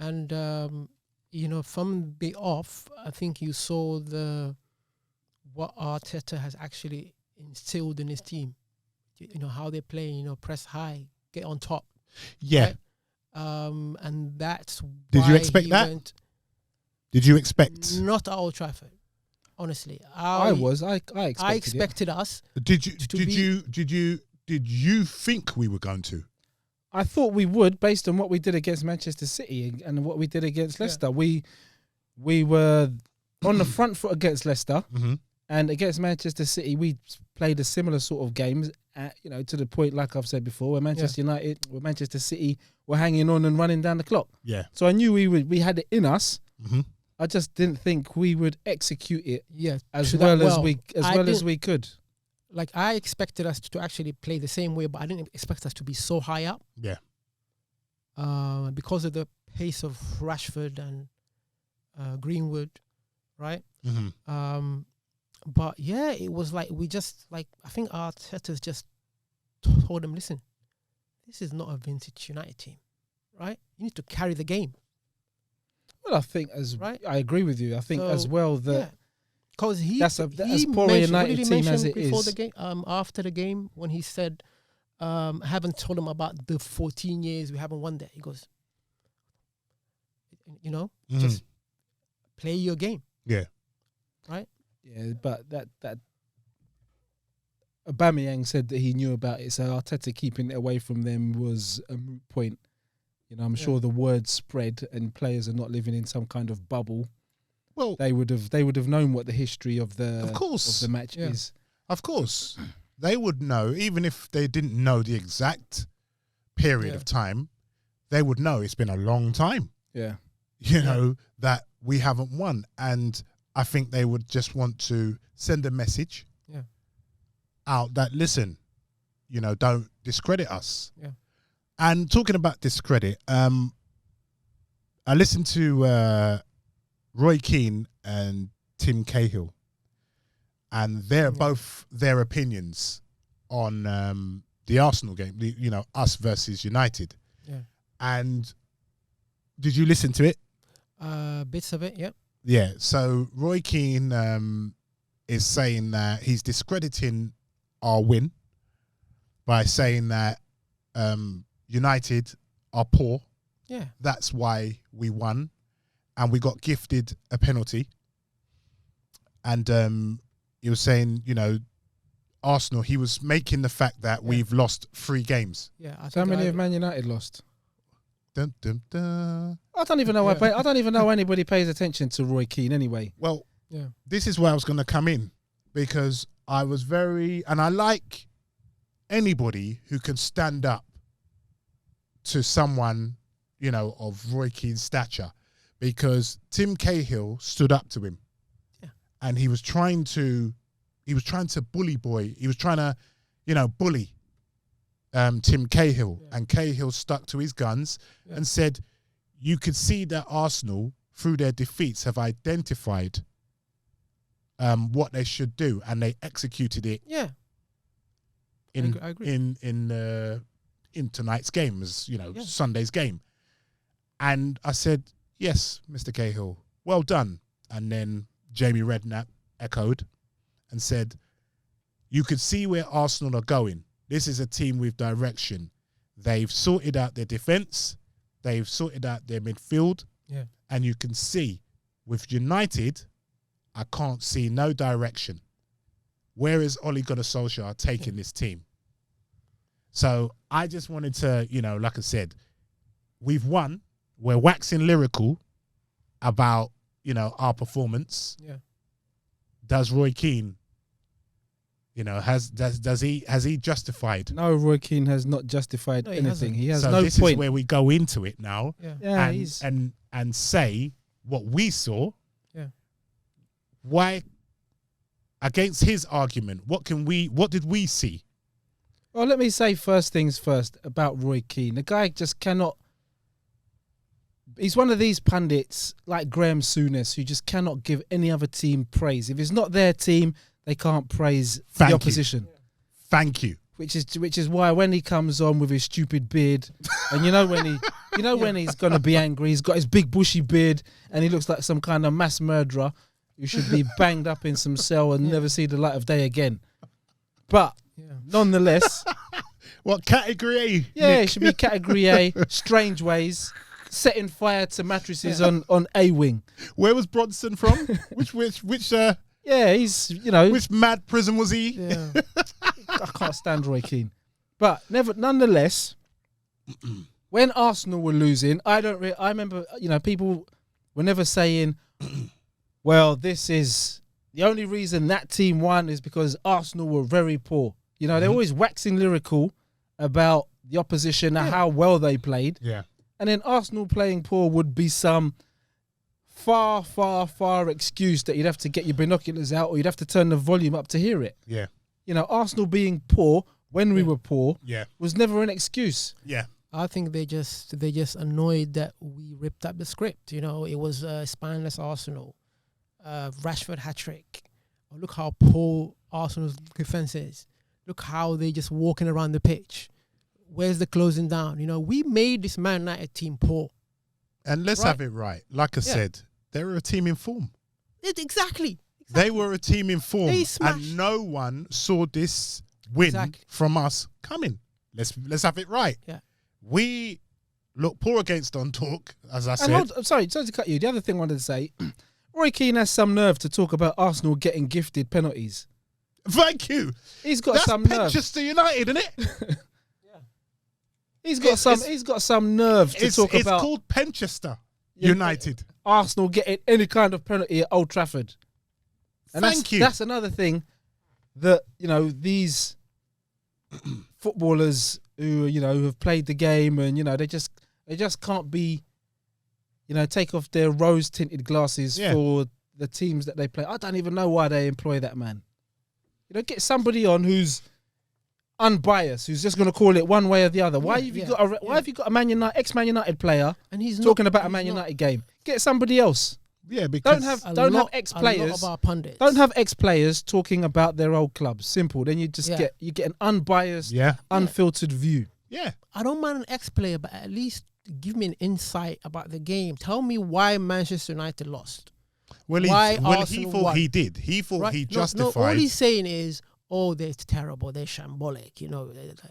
And from the off, I think you saw what Arteta has actually instilled in his team. How they play. Press high, get on top. Yeah. Right? And that's Did why you expect that? Did you expect? Not at Old Trafford. Honestly, I expected us. Did you think we were going to? I thought we would, based on what we did against Manchester City and what we did against Leicester. We were on the front foot against Leicester, and against Manchester City, we played a similar sort of games. To the point, like I've said before, where Manchester City were hanging on and running down the clock. Yeah. So I knew we had it in us. I just didn't think we would execute it as well as we could. Like, I expected us to actually play the same way, but I didn't expect us to be so high up. Yeah. Because of the pace of Rashford and Greenwood, right? But yeah, it was like I think Arteta's just told them, listen, this is not a vintage United team, right? You need to carry the game. Well, I think I agree with you. I think as well that because that's as poor a United team as it before is. The game, after the game, when he said, I haven't told him about the 14 years we haven't won there. He goes, just play your game. Yeah. Right? Yeah, but that Aubameyang said that he knew about it, so Arteta keeping it away from them was a moot point. I'm sure the word spread and players are not living in some kind of bubble. Well, they would have known what the history of the match is. Of course, they would know, even if they didn't know the exact period of time. They would know it's been a long time. Yeah, that we haven't won, and I think they would just want to send a message out that, listen, don't discredit us. Yeah. And talking about discredit, I listened to Roy Keane and Tim Cahill, and they're both their opinions on the Arsenal game, us versus United. Yeah. And did you listen to it? Bits of it, yeah. Yeah, so Roy Keane is saying that he's discrediting our win by saying that United are poor. Yeah. That's why we won. And we got gifted a penalty. And he was saying, Arsenal, he was making the fact that we've lost 3 games. Yeah. So how many have Man United lost? Dun, dun, dun. I don't even know. I don't even know anybody pays attention to Roy Keane anyway. Well, this is where I was going to come in, because I was and I like anybody who can stand up to someone, of Roy Keane's stature, because Tim Cahill stood up to him, and he was trying to bully boy. He was trying to, bully Tim Cahill, and Cahill stuck to his guns and said, you could see that Arsenal, through their defeats, have identified what they should do, and they executed it. Yeah. I agree. In tonight's game, Sunday's game. And I said, yes, Mr. Cahill, well done. And then Jamie Redknapp echoed and said, you could see where Arsenal are going. This is a team with direction. They've sorted out their defence. They've sorted out their midfield. Yeah. And you can see with United, I can't see no direction. Where is Ole Gunnar Solskjaer taking this team? So I just wanted to, like I said, we've won. We're waxing lyrical about, our performance. Yeah. Does Roy Keane, has he justified? No, Roy Keane has not justified anything. He has so no this point. Is where we go into it now, and say what we saw. Yeah. Why, against his argument, what did we see? Well, let me say first things first about Roy Keane. The guy just cannot. He's one of these pundits like Graham Souness who just cannot give any other team praise. If it's not their team, they can't praise the opposition. Thank you. Which is why when he comes on with his stupid beard, and when You know when he's gonna be angry, he's got his big bushy beard and he looks like some kind of mass murderer who should be banged up in some cell and never see the light of day again. But nonetheless, what category A? yeah, Nick? it should be category A. Strange ways, setting fire to mattresses on A wing. Where was Bronson from? which Yeah, he's which mad prison was he? Yeah. I can't stand Roy Keane. But nonetheless, when Arsenal were losing, I remember, people were never saying, well, this is the only reason that team won is because Arsenal were very poor. They're always waxing lyrical about the opposition and how well they played. Yeah. And then Arsenal playing poor would be some far, far, far excuse that you'd have to get your binoculars out or you'd have to turn the volume up to hear it. Yeah. Arsenal being poor when we were poor was never an excuse. Yeah. I think they just annoyed that we ripped up the script. It was spineless Arsenal, Rashford hat-trick. Oh, look how poor Arsenal's defense is. Look how they just walking around the pitch. Where's the closing down? We made this Man United team poor. And let's have it right. Like I said, they were a team in form. Exactly. They were a team in form. They smashed. And no one saw this win from us coming. Let's have it right. Yeah. We look poor against on talk, as I said. Sorry to cut you. The other thing I wanted to say, Roy Keane has some nerve to talk about Arsenal getting gifted penalties. Thank you. He's got That's some nerve. Manchester United, isn't it? He's got some nerve to talk about. It's called Penchester United. Arsenal getting any kind of penalty at Old Trafford. And Thank you. That's another thing that, these footballers who, have played the game and, they just can't be, take off their rose-tinted glasses for the teams that they play. I don't even know why they employ that man. Get somebody on who's unbiased, who's just going to call it one way or the other. Why have you got a Man United ex-Man United player and he's talking about a Man United game? Get somebody else. Yeah, because don't have ex-players. A lot of our pundits. Don't have ex-players talking about their old clubs. Simple. Then you just get an unbiased, unfiltered view. Yeah. I don't mind an ex-player, but at least give me an insight about the game. Tell me why Manchester United lost. He thought he did. He thought he justified. No, all he's saying is, they're terrible, they're shambolic,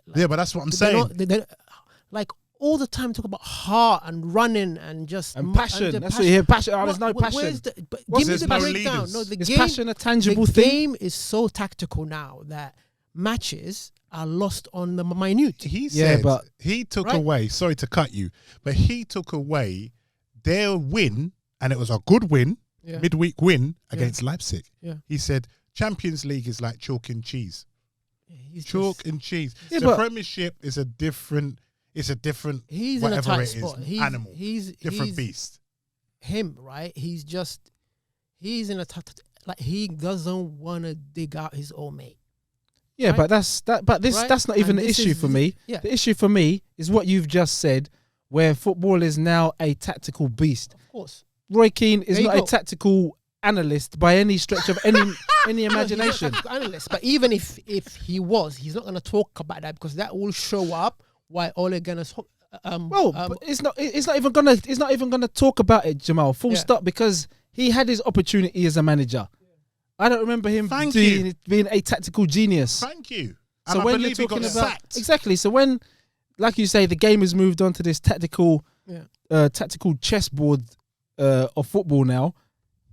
but that's what I'm saying. They're all the time talk about heart and running and just passion. That's what you hear. Passion. There's no passion. Give me the breakdown. No, is passion a tangible thing? The game is so tactical now that matches are lost on the minute. He said he took away. Sorry to cut you, but he took away their win, and it was a good win, midweek win against Leipzig. Yeah. He said Champions League is like chalk and cheese. Chalk and cheese. The Premiership is a different. It's a different. He's in a tight spot. Animal. He's different beast. Him, right? He's in a he doesn't want to dig out his old mate. Yeah, right? That's not even the issue for me. Yeah. The issue for me is what you've just said, where football is now a tactical beast. Of course. Roy Keane is not a tactical analyst by any stretch of any imagination. No, he's not a analyst, but even if he was, he's not going to talk about that because that will show up why Ole Gunnar's but it's not even gonna talk about it, Jamal. Full stop, because he had his opportunity as a manager. I don't remember him being a tactical genius. Thank you. So and when I believe you're talking he got about sacked. exactly, so when, like you say, the game has moved on to this tactical chessboard of football now.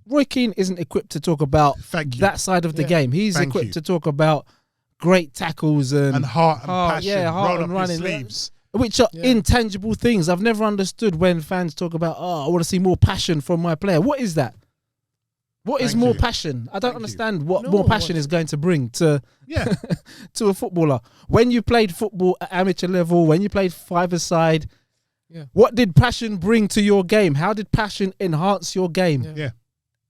Roy Keane isn't equipped to talk about that side of the game. He's equipped to talk about great tackles and heart and passion, heart roll and up running, your sleeves. Which are intangible things. I've never understood when fans talk about, I want to see more passion from my player. What is that? What is more passion? I don't understand what more passion is going to bring to to a footballer. When you played football at amateur level, when you played five-a-side, what did passion bring to your game? How did passion enhance your game? Yeah.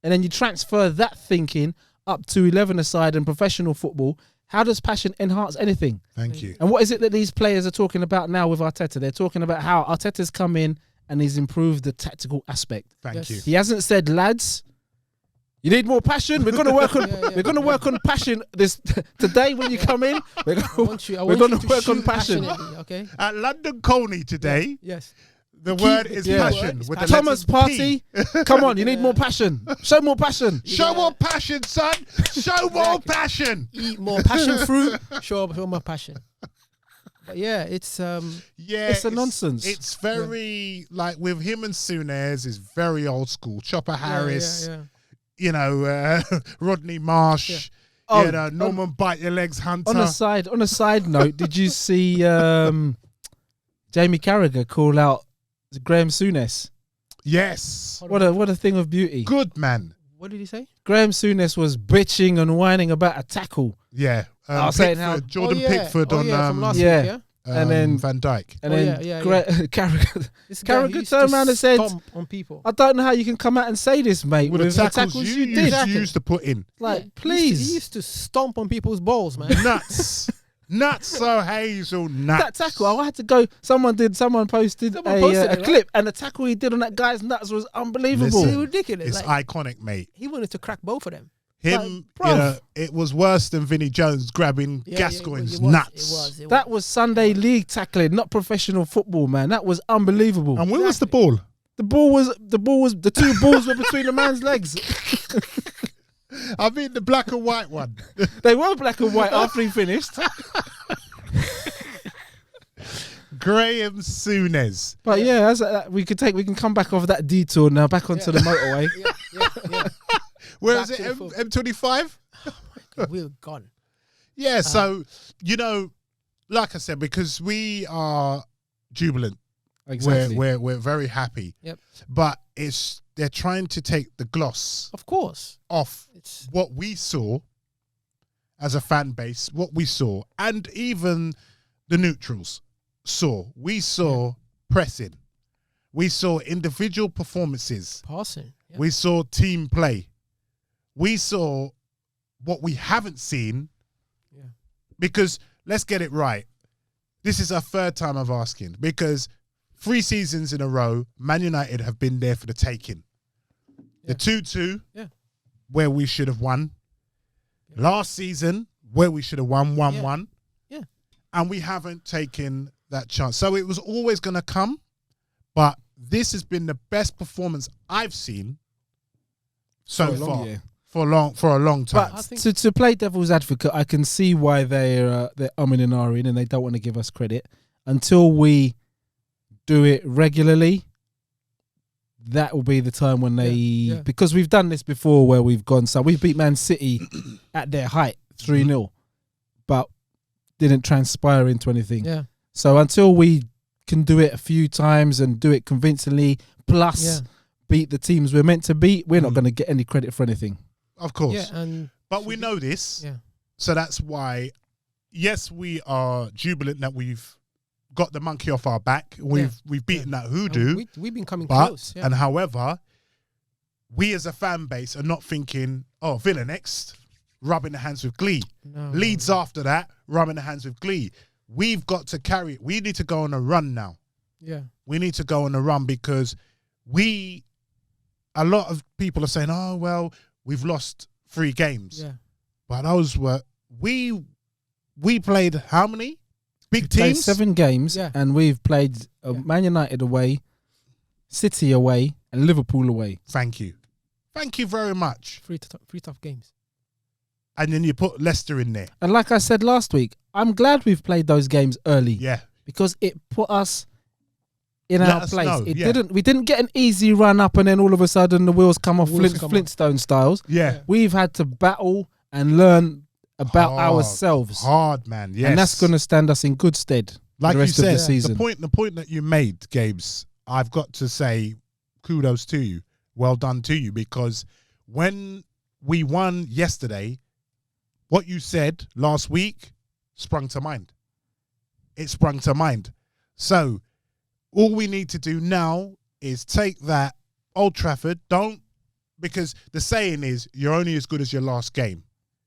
And then you transfer that thinking up to 11-a-side and professional football. How does passion enhance anything? Thank you. And what is it that these players are talking about now with Arteta? They're talking about how Arteta's come in and he's improved the tactical aspect. Thank you. He hasn't said, lads, you need more passion. We're going to work on we're going to work on passion this today when you come in. We're going to work on passion. Okay. At London Colney today, The word is Yeah. passion. With the Thomas letter Partey, P. come on, you need more passion. Show more passion. Show more passion, son. Show more passion. Eat more passion fruit. Show more passion. But yeah, it's It's a nonsense. It's very like with him and Souness is very old school. Chopper Harris, you know, Rodney Marsh. Yeah. Oh, you know, Norman Bite Your Legs Hunter. On a side note, did you see Jamie Carragher call out Graham Souness? Yes. What a thing of beauty. Good man. What did he say? Graham Souness was bitching and whining about a tackle. Yeah. I was saying how Jordan Pickford on from last week, yeah. And then Van Dijk. And then Carragher This guy Carragher used turned to around and said, stomp on people. I don't know how you can come out and say this, mate, With the tackles you did. used to put in. Like, He please. used to stomp on people's balls, man. Nuts. Nuts so hazel nuts. That tackle, I had to go. Someone posted Someone posted a it, right? clip, and the tackle he did on that guy's nuts was unbelievable. It's ridiculous. It's Like, iconic, mate. he wanted to crack both of them. Him, bruv. you know, it was worse than Vinnie Jones grabbing Gascoigne's nuts. It was. That was Sunday league tackling, not professional football, man. That was unbelievable. And where was the ball? The ball was the two balls were between the man's legs. I mean the black and white one. They were black and white after he finished. Graham Souness. But yeah, we can come back off that detour now, back onto the motorway. yeah. Where Back is it? to the foot. M25? We're gone. Yeah, so, you know, like I said, because we are jubilant. Exactly. We're very happy. Yep. But they're trying to take the gloss Of course. off It's what we saw as a fan base, what we saw, and even the neutrals saw. We saw pressing. We saw individual performances. passing. Yeah. We saw team play. We saw what we haven't seen. Yeah. Because let's get it right. This is our third time of asking. Because 3 seasons in a row, Man United have been there for the taking. The 2-2, where we should have won. Yeah. Last season, where we should have won 1-1. Yeah. And we haven't taken that chance. So it was always going to come. But this has been the best performance I've seen so far. For a long time. But to play devil's advocate, I can see why they're umming and ahhing and they don't want to give us credit until we do it regularly. That will be the time when they because we've done this before where we've gone. So we beat Man City at their height 3-0, but didn't transpire into anything. Yeah. So until we can do it a few times and do it convincingly, plus beat the teams we're meant to beat, we're not going to get any credit for anything. Of course. Yeah, but we know this. Yeah. So that's why, yes, we are jubilant that we've got the monkey off our back. We've beaten that hoodoo. We've been coming but, close. And however, we as a fan base are not thinking, oh, Villa next, rubbing the hands with glee. No, Leeds after that, rubbing the hands with glee. We've got to carry it. We need to go on a run now. Yeah. We need to go on a run because a lot of people are saying, oh, well, we've lost 3 games. Yeah. But those were, we played how many? Big Played teams? 7 games, and we've played Man United away, City away, and Liverpool away. Thank you. Thank you very much. 3 tough games. And then you put Leicester in there. And like I said last week, I'm glad we've played those games early. Yeah. Because it put us in our place. Know, We didn't get an easy run up and then all of a sudden the wheels come off Flintstone styles. Yeah. We've had to battle and learn about ourselves. Hard, man. Yes. And that's going to stand us in good stead like for the rest you said, of the season. The point that you made, Gabes, I've got to say kudos to you. Well done to you, because when we won yesterday, what you said last week sprung to mind. It sprung to mind. So all we need to do now is take that Old Trafford, because the saying is you're only as good as your last game.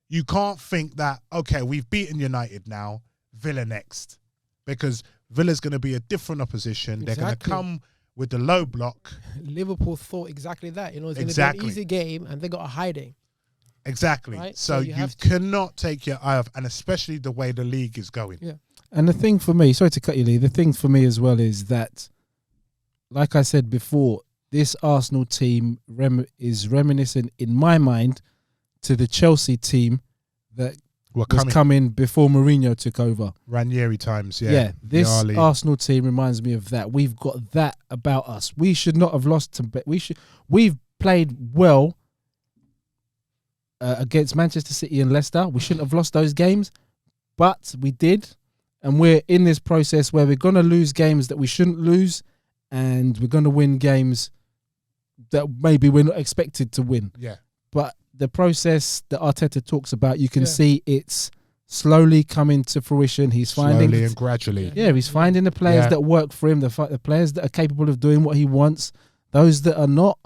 You can't think that, okay, we've beaten United now, Villa next. Because Villa's going to be a different opposition. Exactly. They're going to come with the low block. Liverpool thought exactly that. It's going to be an easy game and they got a hiding. Exactly. Right? So you cannot take your eye off, and especially the way the league is going. Yeah. And the thing for me, sorry to cut you, Lee, the thing for me as well is that, like I said before, this Arsenal team is reminiscent in my mind to the Chelsea team that was coming before Mourinho took over. Ranieri times, yeah. Yeah, this Vialli. Arsenal team reminds me of that. We've got that about us. We should not have lost to. We've played well against Manchester City and Leicester. We shouldn't have lost those games, but we did, and we're in this process where we're going to lose games that we shouldn't lose, and we're going to win games that maybe we're not expected to win. Yeah. But the process that Arteta talks about, you can see it's slowly coming to fruition. He's finding slowly and gradually. Yeah, he's finding the players that work for him, the players that are capable of doing what he wants. Those that are not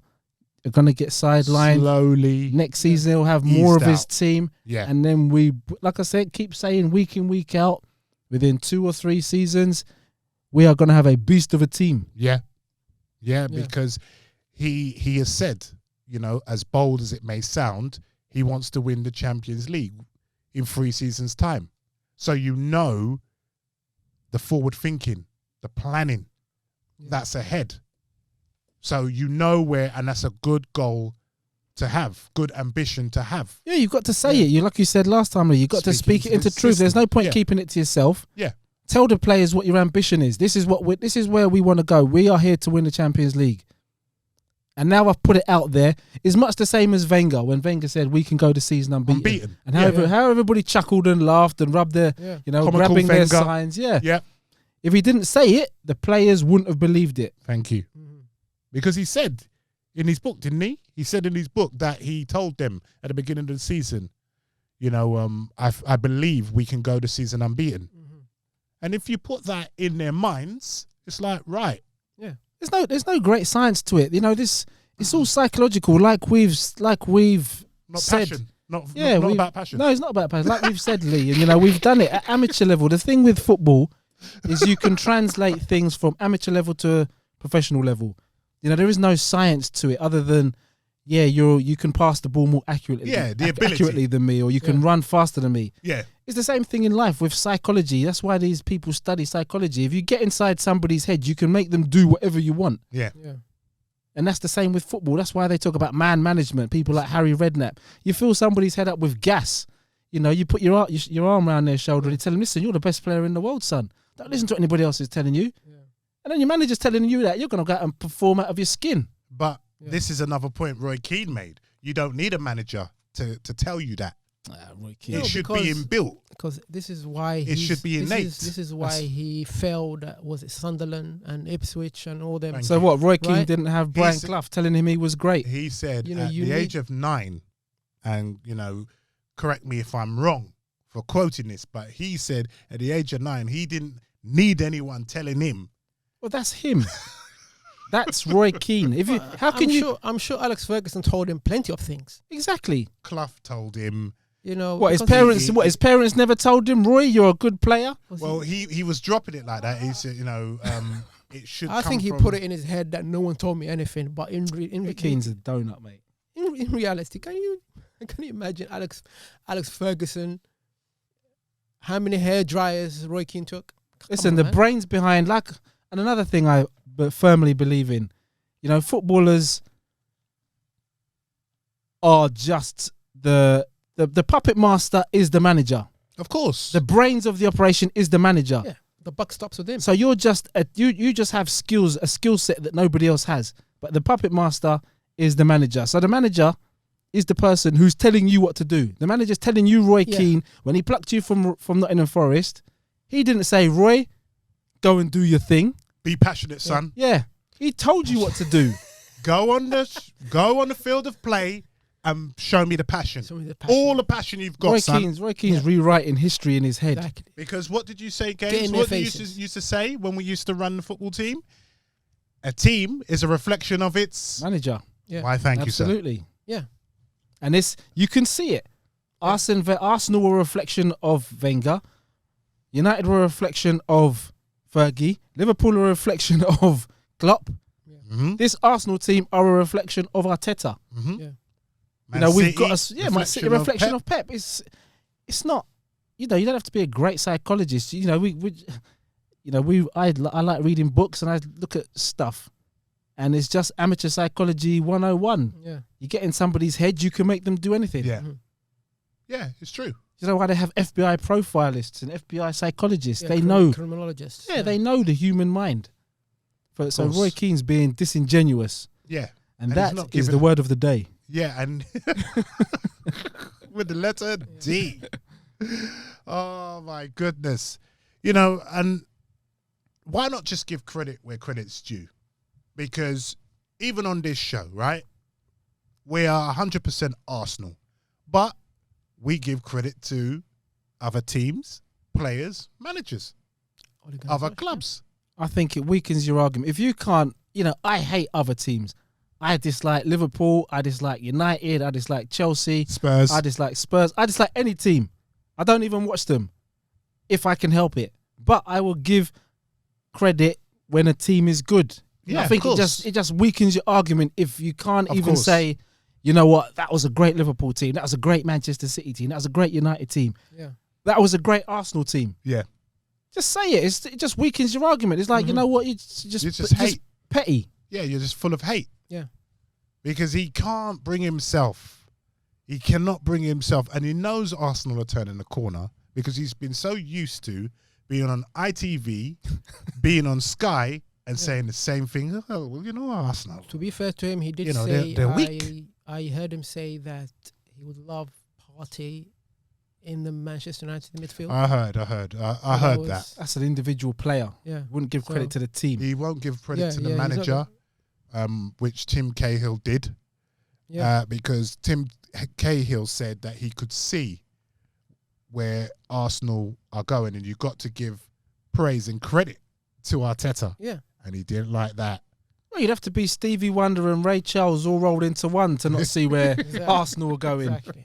are going to get sidelined. Slowly. Next season, he'll have more of his team. Yeah. And then we, like I said, keep saying week in, week out, within 2 or 3 seasons, we are going to have a beast of a team. Yeah. Yeah, because he has said, you know, as bold as it may sound, he wants to win the Champions League in 3 seasons' time. So you know the forward thinking, the planning that's ahead. So you know where, and that's a good goal to have, good ambition to have. Yeah, you've got to say it. You, like you said last time, you've got to speak it into truth. There's no point keeping it to yourself. Yeah. Tell the players what your ambition is. This is where we want to go. We are here to win the Champions League. And now I've put it out there. It's much the same as Wenger, when Wenger said we can go the season unbeaten. And how everybody chuckled and laughed and rubbed their, Comical grabbing Wenger. their signs. Yeah. Yeah. If he didn't say it, the players wouldn't have believed it. Thank you. Because he said in his book, didn't he? He said in his book that he told them at the beginning of the season, you know, I believe we can go the season unbeaten. And if you put that in their minds, it's like, right. Yeah. There's no great science to it. You know, it's all psychological, like we've not said. Passion. Not about passion. No, it's not about passion. Like we've said, Lee, and you know, we've done it at amateur level. The thing with football is you can translate things from amateur level to professional level. You know, there is no science to it other than, you can pass the ball more accurately. Yeah, the ability. Accurately than me, or you can run faster than me. Yeah. It's the same thing in life with psychology. That's why these people study psychology. If you get inside somebody's head, you can make them do whatever you want. Yeah. And that's the same with football. That's why they talk about man management. People like Harry Redknapp. You fill somebody's head up with gas. You know, you put your arm around their shoulder and you tell them, listen, you're the best player in the world, son. Don't listen to what anybody else is telling you. And then your manager's telling you that you're going to go out and perform out of your skin. But this is another point Roy Keane made. You don't need a manager to tell you that. Roy Keane. It should be inbuilt. Because this is why it should be innate. This is why he failed at, was it Sunderland and Ipswich and all them. So what, Roy Keane didn't have Brian Clough telling him he was great? He said at the age of 9, and, you know, correct me if I'm wrong for quoting this, but he said at the age of 9, he didn't need anyone telling him. Well, that's him. That's Roy Keane. I'm sure Alex Ferguson told him plenty of things. Exactly. Clough told him. You know, what his parents never told him, Roy, you're a good player. Well, he was dropping it like that. He said, you know, it should. I think he put it in his head that no one told me anything. But in Keane's a donut, mate. In reality, can you imagine Alex Ferguson? How many hair dryers Roy Keane took? Listen, the brains behind, and another thing I firmly believe in, you know, footballers are just the puppet master is the manager. Of course. The brains of the operation is the manager. Yeah, the buck stops with him. So you're just you just have a skill set that nobody else has. But the puppet master is the manager. So the manager is the person who's telling you what to do. The manager's telling you, Roy Keane, when he plucked you from Nottingham Forest, he didn't say, Roy, go and do your thing. Be passionate, son. Yeah. He told you what to do. Go on the field of play and show me the passion. All the passion you've got, Roy Keane's rewriting history in his head. Exactly. Because what did you say, Gabe? What did you used to say when we used to run the football team? A team is a reflection of its manager. Yeah. Why, thank you, sir. Absolutely. Yeah. And you can see it. Arsenal were a reflection of Wenger. United were a reflection of Fergie. Liverpool are a reflection of Klopp. Mm-hmm. This Arsenal team are a reflection of Arteta. Mm-hmm. Yeah. You know, we've got Man City reflection of Pep. It's not, you know, you don't have to be a great psychologist. You know, I like reading books and I look at stuff. And it's just amateur psychology 101. Yeah. You get in somebody's head, you can make them do anything. Yeah. Yeah, it's true. You know why they have FBI profilists and FBI psychologists? Yeah, they know. Criminologists. Yeah, they know the human mind. So course. Roy Keane's being disingenuous. Yeah. And he's that not is giving- the word of the day. Yeah, and with the letter D. Oh my goodness. You know, and why not just give credit where credit's due? Because even on this show, right, we are 100% Arsenal, but we give credit to other teams, players, managers, other clubs. I think it weakens your argument. If you can't, I hate other teams. I dislike Liverpool. I dislike United. I dislike Chelsea. Spurs. I dislike Spurs. I dislike any team. I don't even watch them if I can help it. But I will give credit when a team is good. Yeah, I think of it course. just weakens your argument if you can't Of even course. say, you know what, that was a great Liverpool team. That was a great Manchester City team. That was a great United team. Yeah. That was a great Arsenal team. Yeah. Just say it. It just weakens your argument. It's like, you know what, you just hate. petty. Yeah, you're just full of hate. Yeah. Because he can't bring himself. He cannot bring himself. And he knows Arsenal are turning the corner because he's been so used to being on ITV, being on Sky, and saying the same thing. Oh, well, Arsenal. To be fair to him, he did You know, say, they're weak. I heard him say that he would love Partey in the Manchester United midfield. I heard. I heard that. That's an individual player. Yeah. Wouldn't give credit to the team. He won't give credit Yeah, to the yeah, he's manager, which Tim Cahill did. Yeah. Because Tim Cahill said that he could see where Arsenal are going, and you've got to give praise and credit to Arteta. Yeah. And he didn't like that. Well, you'd have to be Stevie Wonder and Ray Charles all rolled into one to not see where Exactly. Arsenal are going. Exactly.